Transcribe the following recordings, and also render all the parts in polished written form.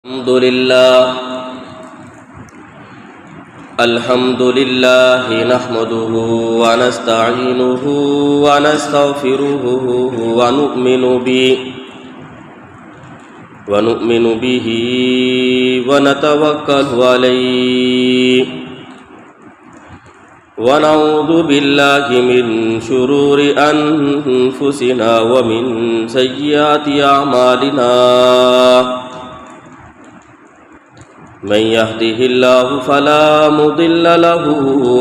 الحمد لله نحمده ونستعينه ونستغفره ونؤمن به ونتوكل عليه ونعوذ بالله من شرور أنفسنا ومن سيئات أعمالنا من يهده الله فلا مضل له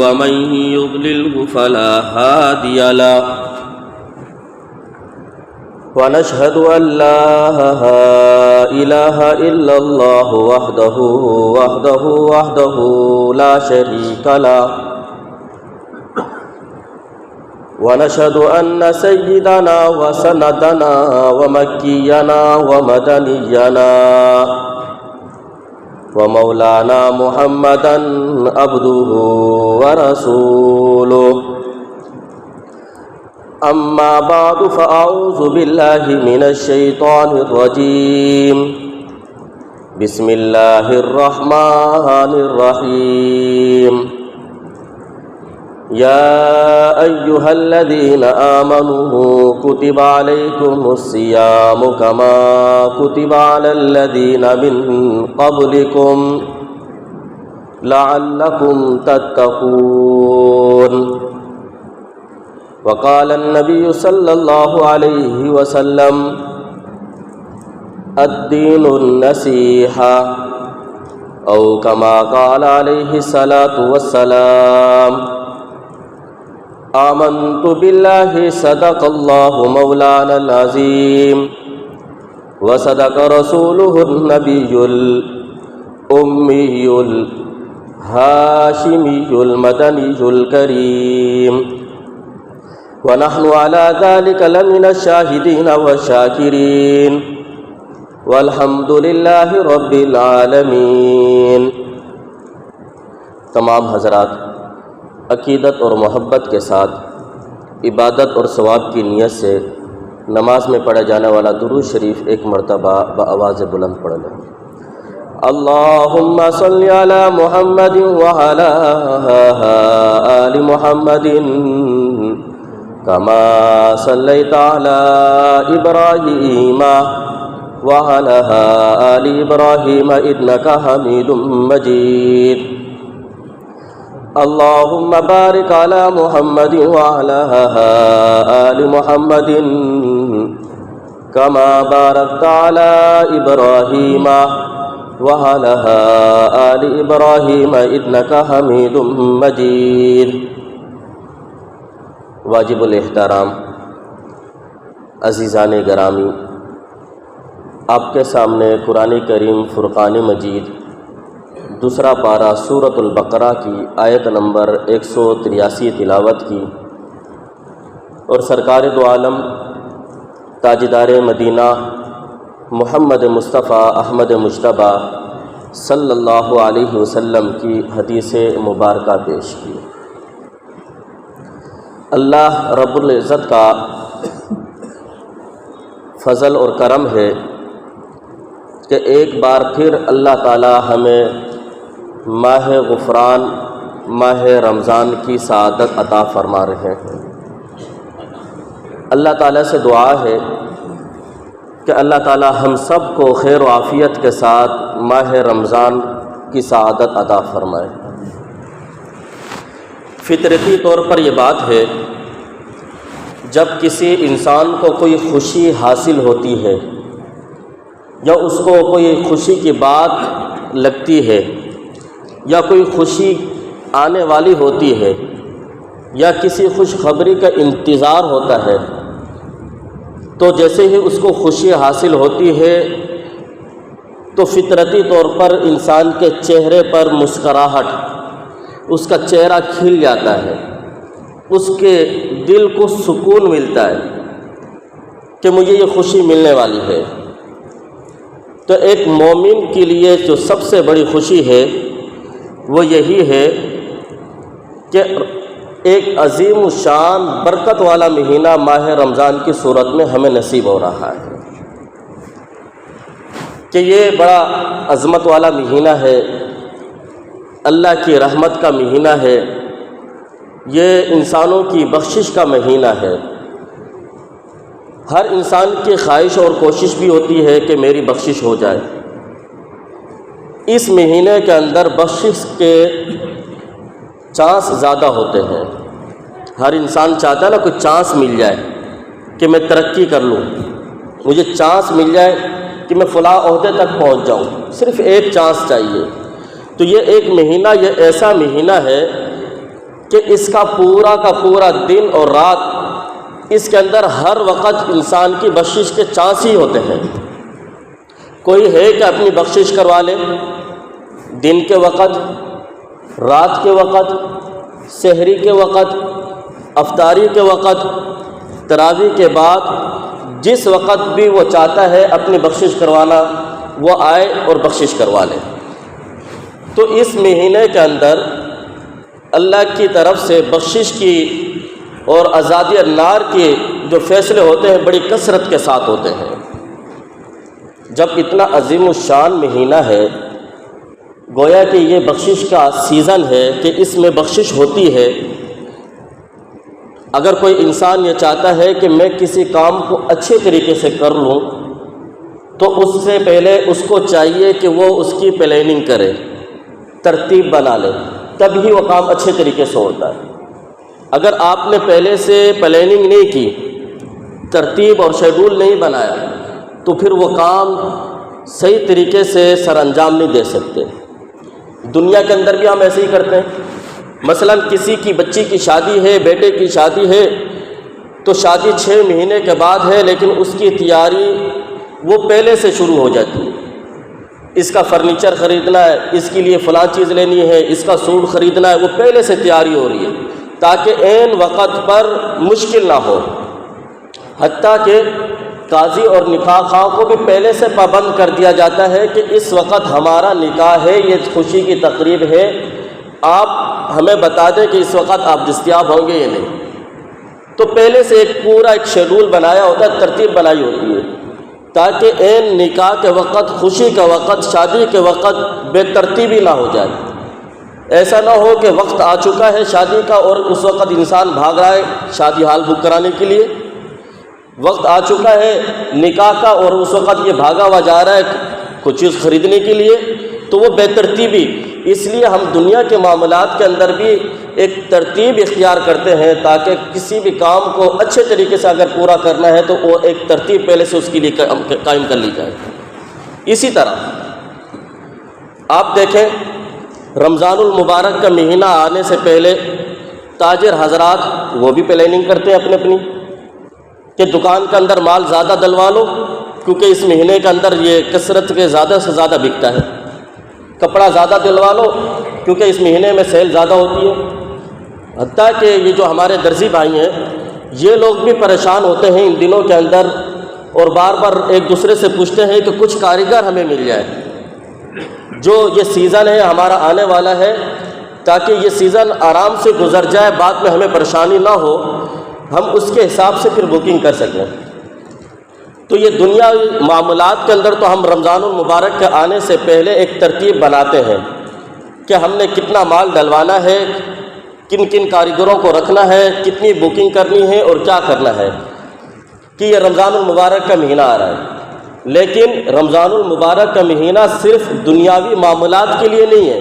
ومن يضلله فلا هادي له ونشهد أن لا إله إلا الله وحده لا شريك له ونشهد أن سيدنا وسندنا ومكينا ومدنينا ومولانا محمدا عبده ورسوله أما بعد فأعوذ بالله من الشيطان الرجيم بسم الله الرحمن الرحيم يا أيها الذين آمنوا كتب عليكم الصيام كما كتب على الذين من قبلكم لعلكم تتقون وقال النبي صلى الله عليه وسلم الدين النصيحة أو كما قال عليه الصلاة والسلام آمنت بالله صدق الله مولانا العظيم وصدق رسوله النبي الأمي الهاشمي المدني الكريم ونحن على ذلك لمن الشاهدين والشاكرين والحمد لله رب العالمين۔ تمام حضرات عقیدت اور محبت کے ساتھ عبادت اور ثواب کی نیت سے نماز میں پڑھا جانے والا درود شریف ایک مرتبہ بآواز بلند پڑھ لیں۔ اللہم صلی علی محمد وعلی آل محمد کما صلیت علی ابراہیم وعلی آل ابراہیم انک حمید مجید۔ اللهم بارك على محمد وعلى آل محمد كما باركت على إبراهيم وعلى آل إبراهيم إنك حميد مجيد۔ واجب الاحترام عزیزان گرامی، آپ کے سامنے قرآن کریم فرقان مجید دوسرا پارہ سورۃ البقرہ کی آیت نمبر 183 تلاوت کی، اور سرکار دو عالم تاجدار مدینہ محمد مصطفیٰ احمد مجتبیٰ صلی اللہ علیہ وسلم کی حدیث مبارکہ پیش کی۔ اللہ رب العزت کا فضل اور کرم ہے کہ ایک بار پھر اللہ تعالی ہمیں ماہ غفران ماہ رمضان کی سعادت عطا فرما رہے ہیں۔ اللہ تعالیٰ سے دعا ہے کہ اللہ تعالیٰ ہم سب کو خیر و عافیت کے ساتھ ماہ رمضان کی سعادت عطا فرمائے۔ فطرتی طور پر یہ بات ہے، جب کسی انسان کو کوئی خوشی حاصل ہوتی ہے یا اس کو کوئی خوشی کی بات لگتی ہے یا کوئی خوشی آنے والی ہوتی ہے یا کسی خوشخبری کا انتظار ہوتا ہے، تو جیسے ہی اس کو خوشی حاصل ہوتی ہے تو فطرتی طور پر انسان کے چہرے پر مسکراہٹ، اس کا چہرہ کھل جاتا ہے، اس کے دل کو سکون ملتا ہے کہ مجھے یہ خوشی ملنے والی ہے۔ تو ایک مومن کے لیے جو سب سے بڑی خوشی ہے وہ یہی ہے کہ ایک عظیم الشان برکت والا مہینہ ماہ رمضان کی صورت میں ہمیں نصیب ہو رہا ہے کہ یہ بڑا عظمت والا مہینہ ہے، اللہ کی رحمت کا مہینہ ہے، یہ انسانوں کی بخشش کا مہینہ ہے۔ ہر انسان کی خواہش اور کوشش بھی ہوتی ہے کہ میری بخشش ہو جائے۔ اس مہینے کے اندر بخشش کے چانس زیادہ ہوتے ہیں۔ ہر انسان چاہتا ہے نا کوئی چانس مل جائے کہ میں ترقی کر لوں، مجھے چانس مل جائے کہ میں فلاں عہدے تک پہنچ جاؤں، صرف ایک چانس چاہیے۔ تو یہ ایک مہینہ، یہ ایسا مہینہ ہے کہ اس کا پورا دن اور رات، اس کے اندر ہر وقت انسان کی بخشش کے چانس ہی ہوتے ہیں۔ کوئی ہے کہ اپنی بخشش کروا لے، دن کے وقت، رات کے وقت، سحری کے وقت، افطاری کے وقت، تراویح کے بعد، جس وقت بھی وہ چاہتا ہے اپنی بخشش کروانا، وہ آئے اور بخشش کروا لے۔ تو اس مہینے کے اندر اللہ کی طرف سے بخشش کی اور آزادی النار کے جو فیصلے ہوتے ہیں بڑی کثرت کے ساتھ ہوتے ہیں۔ جب اتنا عظیم الشان مہینہ ہے، گویا کہ یہ بخشش کا سیزن ہے کہ اس میں بخشش ہوتی ہے۔ اگر کوئی انسان یہ چاہتا ہے کہ میں کسی کام کو اچھے طریقے سے کر لوں، تو اس سے پہلے اس کو چاہیے کہ وہ اس کی پلاننگ کرے، ترتیب بنا لے، تب ہی وہ کام اچھے طریقے سے ہوتا ہے۔ اگر آپ نے پہلے سے پلاننگ نہیں کی، ترتیب اور شیڈول نہیں بنایا، تو پھر وہ کام صحیح طریقے سے سر انجام نہیں دے سکتے۔ دنیا کے اندر بھی ہم ایسے ہی کرتے ہیں۔ مثلا کسی کی بچی کی شادی ہے، بیٹے کی شادی ہے، تو شادی 6 مہینے کے بعد ہے، لیکن اس کی تیاری وہ پہلے سے شروع ہو جاتی ہے۔ اس کا فرنیچر خریدنا ہے، اس کے لیے فلاں چیز لینی ہے، اس کا سوٹ خریدنا ہے، وہ پہلے سے تیاری ہو رہی ہے تاکہ عین وقت پر مشکل نہ ہو۔ حتیٰ کہ قاضی اور نکاح خواہ کو بھی پہلے سے پابند کر دیا جاتا ہے کہ اس وقت ہمارا نکاح ہے، یہ خوشی کی تقریب ہے، آپ ہمیں بتا دیں کہ اس وقت آپ دستیاب ہوں گے یا نہیں۔ تو پہلے سے ایک شیڈول بنایا ہوتا ہے، ترتیب بنائی ہوتی ہے تاکہ عین نکاح کے وقت، خوشی کے وقت، شادی کے وقت بے ترتیبی نہ ہو جائے۔ ایسا نہ ہو کہ وقت آ چکا ہے شادی کا اور اس وقت انسان بھاگ رہا ہے شادی ہال بک کرانے کے لیے، وقت آ چکا ہے نکاح کا اور اس وقت یہ بھاگا ہوا جا رہا ہے کچھ چیز خریدنے کے لیے، تو وہ بے ترتیبی۔ اس لیے ہم دنیا کے معاملات کے اندر بھی ایک ترتیب اختیار کرتے ہیں تاکہ کسی بھی کام کو اچھے طریقے سے اگر پورا کرنا ہے تو وہ ایک ترتیب پہلے سے اس کے لیے قائم کر لی جائے۔ اسی طرح آپ دیکھیں، رمضان المبارک کا مہینہ آنے سے پہلے تاجر حضرات وہ بھی پلاننگ کرتے ہیں اپنی کہ دکان کے اندر مال زیادہ ڈلوا لو، کیونکہ اس مہینے کے اندر یہ کثرت کے زیادہ سے زیادہ بکتا ہے۔ کپڑا زیادہ دلوا لو کیونکہ اس مہینے میں سیل زیادہ ہوتی ہے۔ حتیٰ کہ یہ جو ہمارے درزی بھائی ہیں، یہ لوگ بھی پریشان ہوتے ہیں ان دنوں کے اندر اور بار بار ایک دوسرے سے پوچھتے ہیں کہ کچھ کاریگر ہمیں مل جائے، جو یہ سیزن ہے ہمارا آنے والا ہے، تاکہ یہ سیزن آرام سے گزر جائے، بعد میں ہمیں پریشانی نہ ہو، ہم اس کے حساب سے پھر بکنگ کر سکیں۔ تو یہ دنیاوی معاملات کے اندر تو ہم رمضان المبارک کے آنے سے پہلے ایک ترتیب بناتے ہیں کہ ہم نے کتنا مال ڈلوانا ہے، کن کن کاریگروں کو رکھنا ہے، کتنی بکنگ کرنی ہے اور کیا کرنا ہے، کہ یہ رمضان المبارک کا مہینہ آ رہا ہے۔ لیکن رمضان المبارک کا مہینہ صرف دنیاوی معاملات کے لیے نہیں ہے،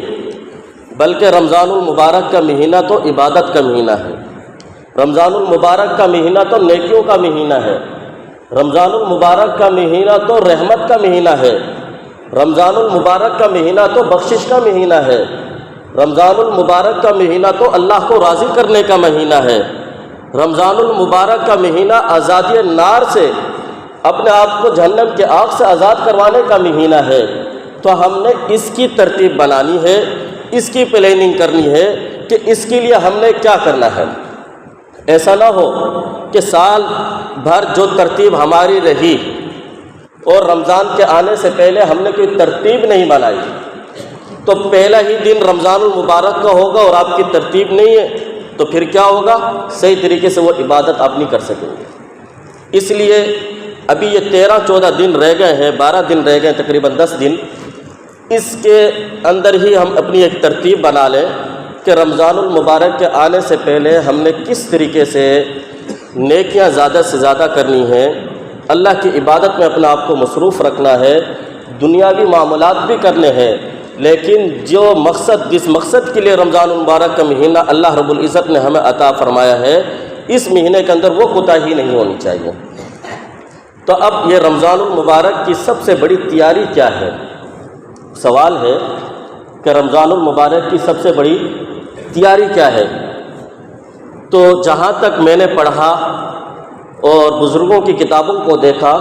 بلکہ رمضان المبارک کا مہینہ تو عبادت کا مہینہ ہے، رمضان المبارک کا مہینہ تو نیکیوں کا مہینہ ہے، رمضان المبارک کا مہینہ تو رحمت کا مہینہ ہے، رمضان المبارک کا مہینہ تو بخشش کا مہینہ ہے، رمضان المبارک کا مہینہ تو اللہ کو راضی کرنے کا مہینہ ہے، رمضان المبارک کا مہینہ آزادی النار سے، اپنے آپ کو جہنم کے آگ سے آزاد کروانے کا مہینہ ہے۔ تو ہم نے اس کی ترتیب بنانی ہے، اس کی پلاننگ کرنی ہے کہ اس کے لیے ہم نے کیا کرنا ہے۔ ایسا نہ ہو کہ سال بھر جو ترتیب ہماری رہی اور رمضان کے آنے سے پہلے ہم نے کوئی ترتیب نہیں بنائی، تو پہلا ہی دن رمضان المبارک کا ہوگا اور آپ کی ترتیب نہیں ہے، تو پھر کیا ہوگا؟ صحیح طریقے سے وہ عبادت آپ نہیں کر سکیں گے۔ اس لیے ابھی یہ 13-14 دن رہ گئے ہیں، 12 دن رہ گئے ہیں، تقریباً 10 دن، اس کے اندر ہی ہم اپنی ایک ترتیب بنا لیں کہ رمضان المبارک کے آنے سے پہلے ہم نے کس طریقے سے نیکیاں زیادہ سے زیادہ کرنی ہیں، اللہ کی عبادت میں اپنا آپ کو مصروف رکھنا ہے، دنیاوی معاملات بھی کرنے ہیں، لیکن جو مقصد، جس مقصد کے لیے رمضان المبارک کا مہینہ اللہ رب العزت نے ہمیں عطا فرمایا ہے، اس مہینے کے اندر وہ کوتاہی نہیں ہونی چاہیے۔ تو اب یہ رمضان المبارک کی سب سے بڑی تیاری کیا ہے؟ سوال ہے کہ رمضان المبارک کی سب سے بڑی تیاری کیا ہے؟ تو جہاں تک میں نے پڑھا اور بزرگوں کی کتابوں کو دیکھا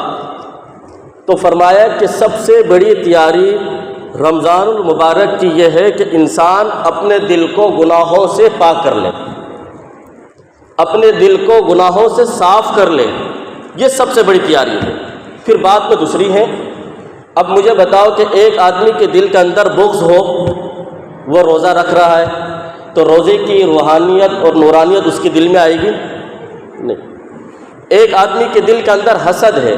تو فرمایا کہ سب سے بڑی تیاری رمضان المبارک کی یہ ہے کہ انسان اپنے دل کو گناہوں سے پاک کر لے، اپنے دل کو گناہوں سے صاف کر لے، یہ سب سے بڑی تیاری ہے۔ پھر بات میں دوسری ہے، اب مجھے بتاؤ کہ ایک آدمی کے دل کے اندر بغض ہو، وہ روزہ رکھ رہا ہے، تو روزے کی روحانیت اور نورانیت اس کے دل میں آئے گی؟ نہیں۔ ایک آدمی کے دل کے اندر حسد ہے،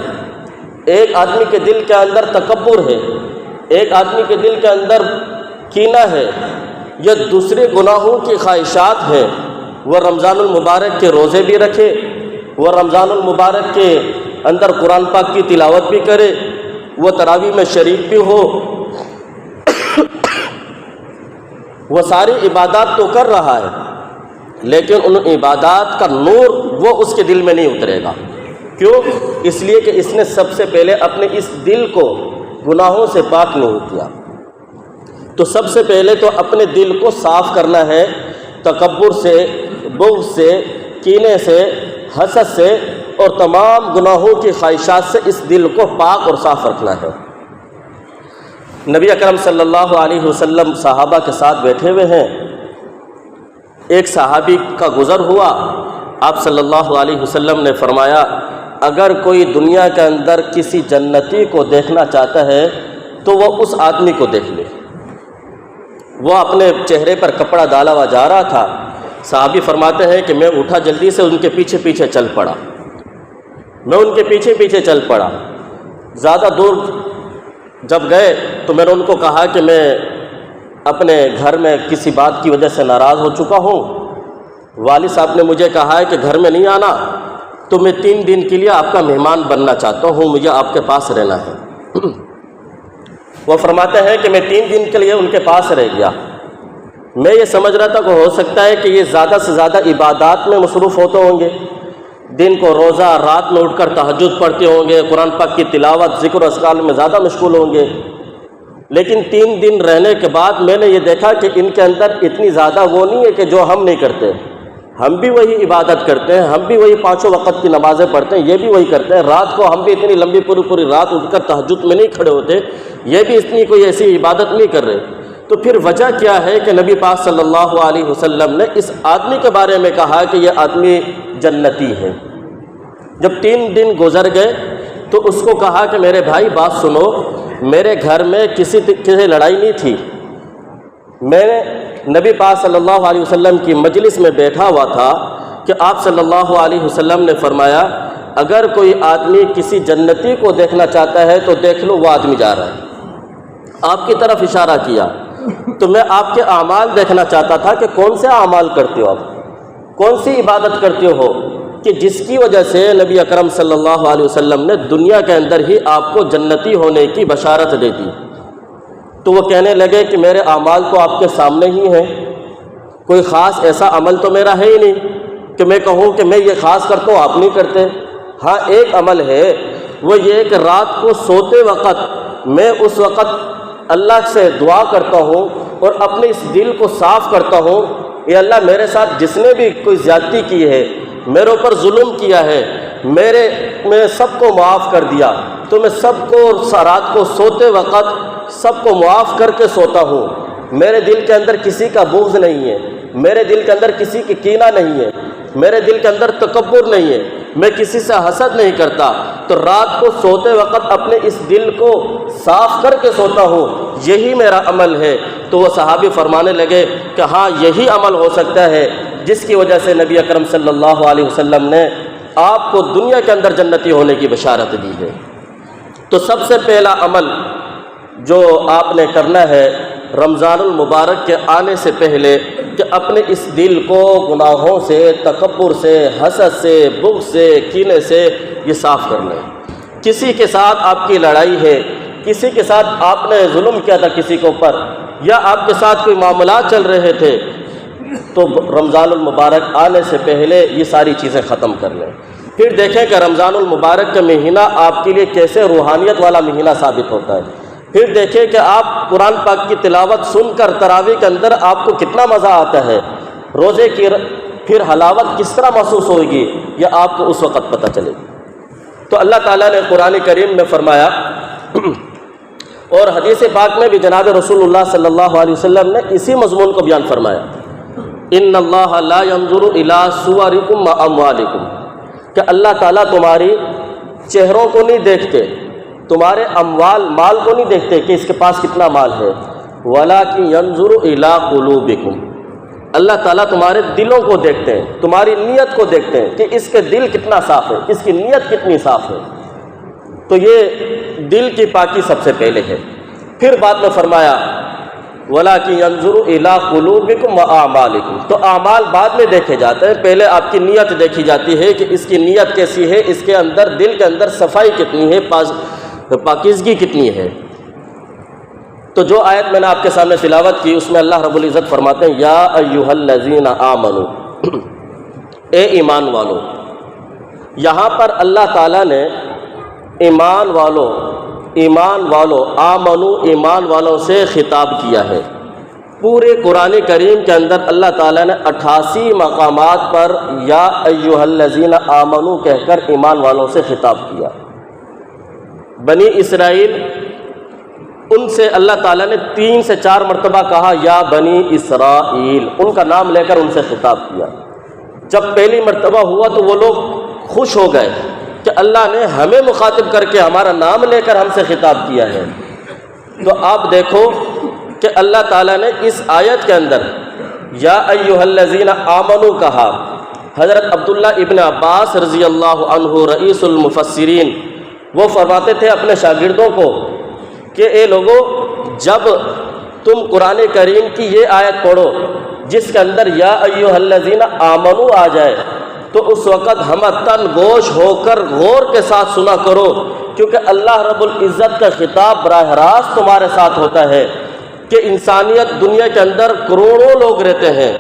ایک آدمی کے دل کے اندر تکبر ہے، ایک آدمی کے دل کے اندر کینہ ہے، یا دوسرے گناہوں کی خواہشات ہیں، وہ رمضان المبارک کے روزے بھی رکھے، وہ رمضان المبارک کے اندر قرآن پاک کی تلاوت بھی کرے، وہ تراویح میں شریک بھی ہو، وہ ساری عبادات تو کر رہا ہے، لیکن ان عبادات کا نور وہ اس کے دل میں نہیں اترے گا۔ کیوں؟ اس لیے کہ اس نے سب سے پہلے اپنے اس دل کو گناہوں سے پاک نہیں کیا۔ تو سب سے پہلے تو اپنے دل کو صاف کرنا ہے، تکبر سے، بغض سے، کینے سے، حسد سے اور تمام گناہوں کی خواہشات سے اس دل کو پاک اور صاف رکھنا ہے۔ نبی اکرم صلی اللہ علیہ وسلم صحابہ کے ساتھ بیٹھے ہوئے ہیں، ایک صحابی کا گزر ہوا، آپ صلی اللہ علیہ وسلم نے فرمایا اگر کوئی دنیا کے اندر کسی جنتی کو دیکھنا چاہتا ہے تو وہ اس آدمی کو دیکھ لے۔ وہ اپنے چہرے پر کپڑا ڈالا ہوا جا رہا تھا، صحابی فرماتے ہیں کہ میں اٹھا، جلدی سے ان کے پیچھے پیچھے چل پڑا، میں ان کے پیچھے پیچھے چل پڑا۔ زیادہ دور جب گئے تو میں نے ان کو کہا کہ میں اپنے گھر میں کسی بات کی وجہ سے ناراض ہو چکا ہوں، والد صاحب نے مجھے کہا ہے کہ گھر میں نہیں آنا، تو میں 3 دن کے لیے آپ کا مہمان بننا چاہتا ہوں، مجھے آپ کے پاس رہنا ہے۔ وہ فرماتے ہیں کہ میں 3 دن کے لیے ان کے پاس رہ گیا۔ میں یہ سمجھ رہا تھا کہ ہو سکتا ہے کہ یہ زیادہ سے زیادہ عبادات میں مصروف ہوتے ہوں گے، دن کو روزہ، رات میں اٹھ کر تہجد پڑھتے ہوں گے، قرآن پاک کی تلاوت، ذکر و اذکار میں زیادہ مشغول ہوں گے۔ لیکن 3 دن رہنے کے بعد میں نے یہ دیکھا کہ ان کے اندر اتنی زیادہ وہ نہیں ہے کہ جو ہم نہیں کرتے، ہم بھی وہی عبادت کرتے ہیں، ہم بھی وہی 5 وقت کی نمازیں پڑھتے ہیں، یہ بھی وہی کرتے ہیں، رات کو ہم بھی اتنی لمبی پوری رات اٹھ کر تہجد میں نہیں کھڑے ہوتے، یہ بھی اتنی کوئی ایسی عبادت نہیں کر رہے۔ تو پھر وجہ کیا ہے کہ نبی پاک صلی اللہ علیہ وسلم نے اس آدمی کے بارے میں کہا کہ یہ آدمی جنتی ہے۔ جب 3 دن گزر گئے تو اس کو کہا کہ میرے بھائی بات سنو، میرے گھر میں کسی لڑائی نہیں تھی، میں نبی پاک صلی اللہ علیہ وسلم کی مجلس میں بیٹھا ہوا تھا کہ آپ صلی اللہ علیہ وسلم نے فرمایا اگر کوئی آدمی کسی جنتی کو دیکھنا چاہتا ہے تو دیکھ لو، وہ آدمی جا رہا ہے۔ آپ کی طرف اشارہ کیا، تو میں آپ کے اعمال دیکھنا چاہتا تھا کہ کون سے اعمال کرتے ہو آپ، کون سی عبادت کرتے ہو کہ جس کی وجہ سے نبی اکرم صلی اللہ علیہ وسلم نے دنیا کے اندر ہی آپ کو جنتی ہونے کی بشارت دے دی۔ تو وہ کہنے لگے کہ میرے اعمال تو آپ کے سامنے ہی ہیں، کوئی خاص ایسا عمل تو میرا ہے ہی نہیں کہ میں کہوں کہ میں یہ خاص کرتا ہوں آپ نہیں کرتے۔ ہاں ایک عمل ہے، وہ یہ کہ رات کو سوتے وقت میں اس وقت اللہ سے دعا کرتا ہوں اور اپنے اس دل کو صاف کرتا ہوں، اے اللہ میرے ساتھ جس نے بھی کوئی زیادتی کی ہے، میرے اوپر ظلم کیا ہے، میں سب کو معاف کر دیا، تو میں سب کو رات کو سوتے وقت سب کو معاف کر کے سوتا ہوں۔ میرے دل کے اندر کسی کا بغض نہیں ہے، میرے دل کے اندر کسی کی کینہ نہیں ہے، میرے دل کے اندر تکبر نہیں ہے، میں کسی سے حسد نہیں کرتا، تو رات کو سوتے وقت اپنے اس دل کو صاف کر کے سوتا ہوں، یہی میرا عمل ہے۔ تو وہ صحابی فرمانے لگے کہ ہاں یہی عمل ہو سکتا ہے جس کی وجہ سے نبی اکرم صلی اللہ علیہ وسلم نے آپ کو دنیا کے اندر جنتی ہونے کی بشارت دی ہے۔ تو سب سے پہلا عمل جو آپ نے کرنا ہے رمضان المبارک کے آنے سے پہلے کہ اپنے اس دل کو گناہوں سے، تکبر سے، حسد سے، بغض سے، کینے سے یہ صاف کر لیں۔ کسی کے ساتھ آپ کی لڑائی ہے، کسی کے ساتھ آپ نے ظلم کیا تھا کسی کے اوپر، یا آپ کے ساتھ کوئی معاملات چل رہے تھے، تو رمضان المبارک آنے سے پہلے یہ ساری چیزیں ختم کر لیں۔ پھر دیکھیں کہ رمضان المبارک کا مہینہ آپ کے لیے کیسے روحانیت والا مہینہ ثابت ہوتا ہے۔ پھر دیکھیں کہ آپ قرآن پاک کی تلاوت سن کر تراویح کے اندر آپ کو کتنا مزہ آتا ہے، روزے کی پھر حلاوت کس طرح محسوس ہوگی، یہ آپ کو اس وقت پتہ چلے گی۔ تو اللہ تعالیٰ نے قرآن کریم میں فرمایا اور حدیث پاک میں بھی جناب رسول اللہ صلی اللہ علیہ وسلم نے اسی مضمون کو بیان فرمایا، ان اللہ لا ينظر الى صورکم واموالکم، کہ اللہ تعالیٰ تمہاری چہروں کو نہیں دیکھتے، تمہارے اموال مال کو نہیں دیکھتے کہ اس کے پاس کتنا مال ہے، ولکن ينظر الى قلوبکم، اللہ تعالیٰ تمہارے دلوں کو دیکھتے ہیں، تمہاری نیت کو دیکھتے ہیں کہ اس کے دل کتنا صاف ہے، اس کی نیت کتنی صاف ہے۔ تو یہ دل کی پاکی سب سے پہلے ہے۔ پھر بعد میں فرمایا وَلَكِنْ يَنْظُرُ إِلَىٰ قُلُوبِكُمْ وَأَعْمَالِكُمْ، تو اعمال بعد میں دیکھے جاتے ہیں، پہلے آپ کی نیت دیکھی جاتی ہے کہ اس کی نیت کیسی ہے، اس کے اندر دل کے اندر صفائی کتنی ہے، پاکیزگی کتنی ہے۔ تو جو آیت میں نے آپ کے سامنے تلاوت کی اس میں اللہ رب العزت فرماتے ہیں یا ایھا الذین آمنوا، اے ایمان والو۔ یہاں پر اللہ تعالیٰ نے ایمان والو آمنو، ایمان والوں سے خطاب کیا ہے۔ پورے قرآن کریم کے اندر اللہ تعالیٰ نے 88 مقامات پر یا ایھا الذین آمنو کہہ کر ایمان والوں سے خطاب کیا۔ بنی اسرائیل، ان سے اللہ تعالیٰ نے 3 سے 4 مرتبہ کہا یا بنی اسرائیل، ان کا نام لے کر ان سے خطاب کیا۔ جب پہلی مرتبہ ہوا تو وہ لوگ خوش ہو گئے کہ اللہ نے ہمیں مخاطب کر کے ہمارا نام لے کر ہم سے خطاب کیا ہے۔ تو آپ دیکھو کہ اللہ تعالیٰ نے اس آیت کے اندر یا ایھا الذین آمنو کہا۔ حضرت عبداللہ ابن عباس رضی اللہ عنہ رئیس المفسرین، وہ فرماتے تھے اپنے شاگردوں کو کہ اے لوگو، جب تم قرآن کریم کی یہ آیت پڑھو جس کے اندر یا ایھا الذین آمنو آ جائے تو اس وقت ہمتن گوش ہو کر غور کے ساتھ سنا کرو، کیونکہ اللہ رب العزت کا خطاب براہ راست تمہارے ساتھ ہوتا ہے کہ انسانیت دنیا کے اندر کروڑوں لوگ رہتے ہیں،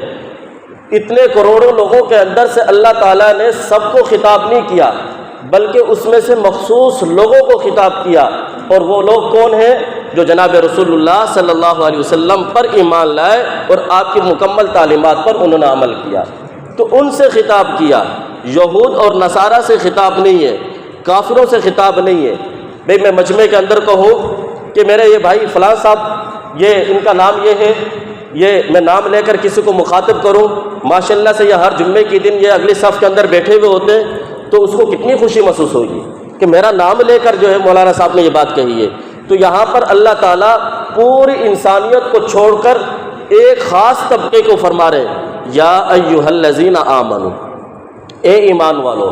اتنے کروڑوں لوگوں کے اندر سے اللہ تعالیٰ نے سب کو خطاب نہیں کیا بلکہ اس میں سے مخصوص لوگوں کو خطاب کیا، اور وہ لوگ کون ہیں؟ جو جناب رسول اللہ صلی اللہ علیہ وسلم پر ایمان لائے اور آپ کی مکمل تعلیمات پر انہوں نے عمل کیا، تو ان سے خطاب کیا۔ یہود اور نصارہ سے خطاب نہیں ہے، کافروں سے خطاب نہیں ہے۔ بھئی میں مجمع کے اندر کہوں کہ میرے یہ بھائی فلاں صاحب، یہ ان کا نام یہ ہے، یہ میں نام لے کر کسی کو مخاطب کروں، ماشاءاللہ سے یہ ہر جمعے کے دن یہ اگلی صف کے اندر بیٹھے ہوئے ہوتے ہیں، تو اس کو کتنی خوشی محسوس ہوگی کہ میرا نام لے کر جو ہے مولانا صاحب نے یہ بات کہی ہے۔ تو یہاں پر اللہ تعالیٰ پوری انسانیت کو چھوڑ کر ایک خاص طبقے کو فرما رہے ہیں یا ایھا الذین آمنو، اے ایمان والو،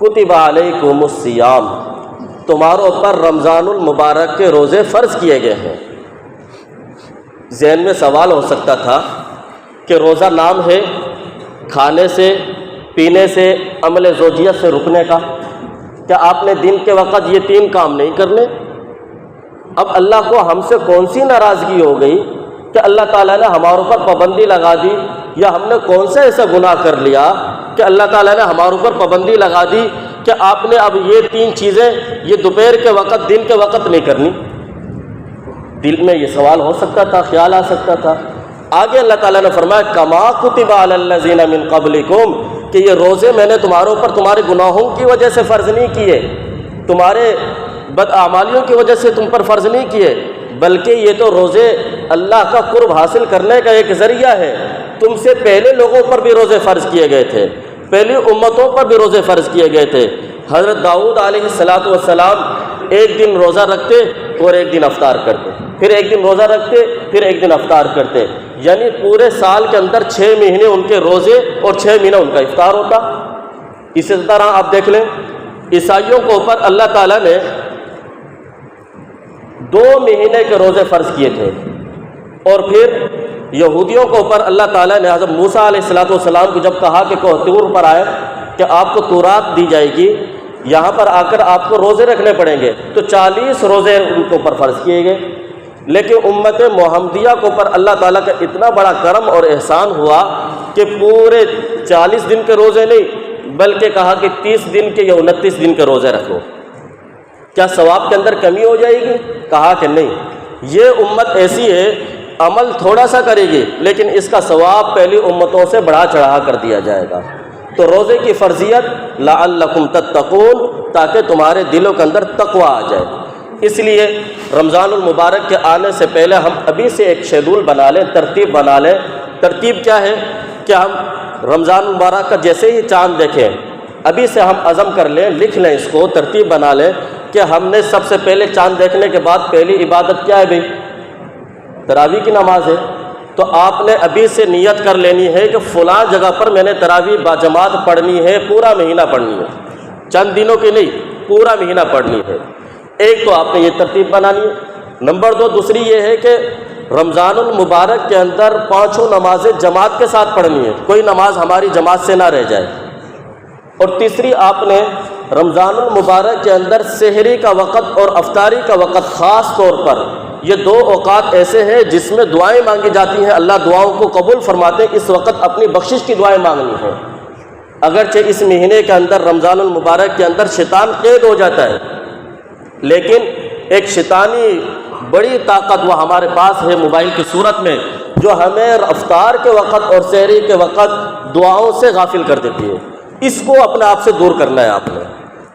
کتب علیکم الصیام، تمہاروں پر رمضان المبارک کے روزے فرض کیے گئے ہیں۔ ذہن میں سوال ہو سکتا تھا کہ روزہ نام ہے کھانے سے، پینے سے، عمل زوجیت سے رکنے کا، کیا آپ نے دن کے وقت یہ 3 کام نہیں کرنے؟ اب اللہ کو ہم سے کون سی ناراضگی ہو گئی کہ اللہ تعالیٰ نے ہمارے اوپر پابندی لگا دی، یا ہم نے کون سا ایسا گناہ کر لیا کہ اللہ تعالیٰ نے ہمارے اوپر پابندی لگا دی کہ آپ نے اب یہ 3 چیزیں یہ دوپہر کے وقت، دن کے وقت نہیں کرنی؟ دل میں یہ سوال ہو سکتا تھا، خیال آ سکتا تھا۔ آگے اللہ تعالیٰ نے فرمایا کما کتب علی الذین من قبلکم، کہ یہ روزے میں نے تمہارے اوپر تمہارے گناہوں کی وجہ سے فرض نہیں کیے، تمہارے بداعمالیوں کی وجہ سے تم پر فرض نہیں کیے، بلکہ یہ تو روزے اللہ کا قرب حاصل کرنے کا ایک ذریعہ ہے۔ تم سے پہلے لوگوں پر بھی روزے فرض کیے گئے تھے، پہلی امتوں پر بھی روزے فرض کیے گئے تھے۔ حضرت داؤد علیہ السلام ایک دن روزہ رکھتے اور ایک دن افطار کرتے، پھر ایک دن روزہ رکھتے پھر ایک دن افطار کرتے، یعنی پورے سال کے اندر 6 مہینے ان کے روزے اور 6 مہینہ ان کا افطار ہوتا۔ اسی طرح آپ دیکھ لیں عیسائیوں کے اوپر اللہ تعالیٰ نے 2 مہینے کے روزے فرض کیے تھے، اور پھر یہودیوں کے اوپر اللہ تعالیٰ نے حضرت موسیٰ علیہ السلام کو جب کہا کہ کوہ طور پر آئے کہ آپ کو تورات دی جائے گی، یہاں پر آ کر آپ کو روزے رکھنے پڑیں گے، تو 40 روزے ان کے اوپر فرض کیے گئے۔ لیکن امت محمدیہ کے اوپر اللہ تعالیٰ کا اتنا بڑا کرم اور احسان ہوا کہ پورے 40 دن کے روزے نہیں، بلکہ کہا کہ 30 دن کے یا 29 دن کے روزے رکھو۔ کیا ثواب کے اندر کمی ہو جائے گی؟ کہا کہ نہیں، یہ امت ایسی ہے عمل تھوڑا سا کرے گی لیکن اس کا ثواب پہلی امتوں سے بڑھا چڑھا کر دیا جائے گا۔ تو روزے کی فرضیت لعلکم تتقون، تاکہ تمہارے دلوں کے اندر تقوی آ جائے۔ اس لیے رمضان المبارک کے آنے سے پہلے ہم ابھی سے ایک شیڈول بنا لیں، ترتیب بنا لیں۔ ترتیب کیا ہے کہ ہم رمضان المبارک کا جیسے ہی چاند دیکھیں، ابھی سے ہم عزم کر لیں، لکھ لیں، اس کو ترتیب بنا لیں کہ ہم نے سب سے پہلے چاند دیکھنے کے بعد پہلی عبادت کیا ہے بھائی؟ تراویح کی نماز ہے۔ تو آپ نے ابھی سے نیت کر لینی ہے کہ فلاں جگہ پر میں نے تراویح باجماعت پڑھنی ہے، پورا مہینہ پڑھنی ہے، چند دنوں کی نہیں، پورا مہینہ پڑھنی ہے۔ ایک تو آپ نے یہ ترتیب بنانی ہے۔ نمبر 2 دوسری یہ ہے کہ رمضان المبارک کے اندر 5 نمازیں جماعت کے ساتھ پڑھنی ہے، کوئی نماز ہماری جماعت سے نہ رہ جائے۔ اور تیسری آپ نے رمضان المبارک کے اندر سحری کا وقت اور افطاری کا وقت خاص طور پر، یہ 2 اوقات ایسے ہیں جس میں دعائیں مانگی جاتی ہیں، اللہ دعاؤں کو قبول فرماتے ہیں۔ اس وقت اپنی بخشش کی دعائیں مانگنی ہیں۔ اگرچہ اس مہینے کے اندر رمضان المبارک کے اندر شیطان قید ہو جاتا ہے، لیکن ایک شیطانی بڑی طاقت وہ ہمارے پاس ہے موبائل کی صورت میں، جو ہمیں افطار کے وقت اور سحری کے وقت دعاؤں سے غافل کر دیتی ہے۔ اس کو اپنے آپ سے دور کرنا ہے آپ نے،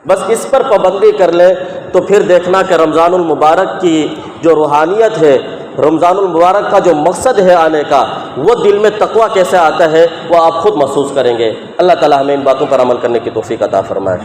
بس اس پر پابندی کر لیں تو پھر دیکھنا کہ رمضان المبارک کی جو روحانیت ہے، رمضان المبارک کا جو مقصد ہے آنے کا، وہ دل میں تقویٰ کیسے آتا ہے وہ آپ خود محسوس کریں گے۔ اللہ تعالیٰ ہمیں ان باتوں پر عمل کرنے کی توفیق عطا فرمائے۔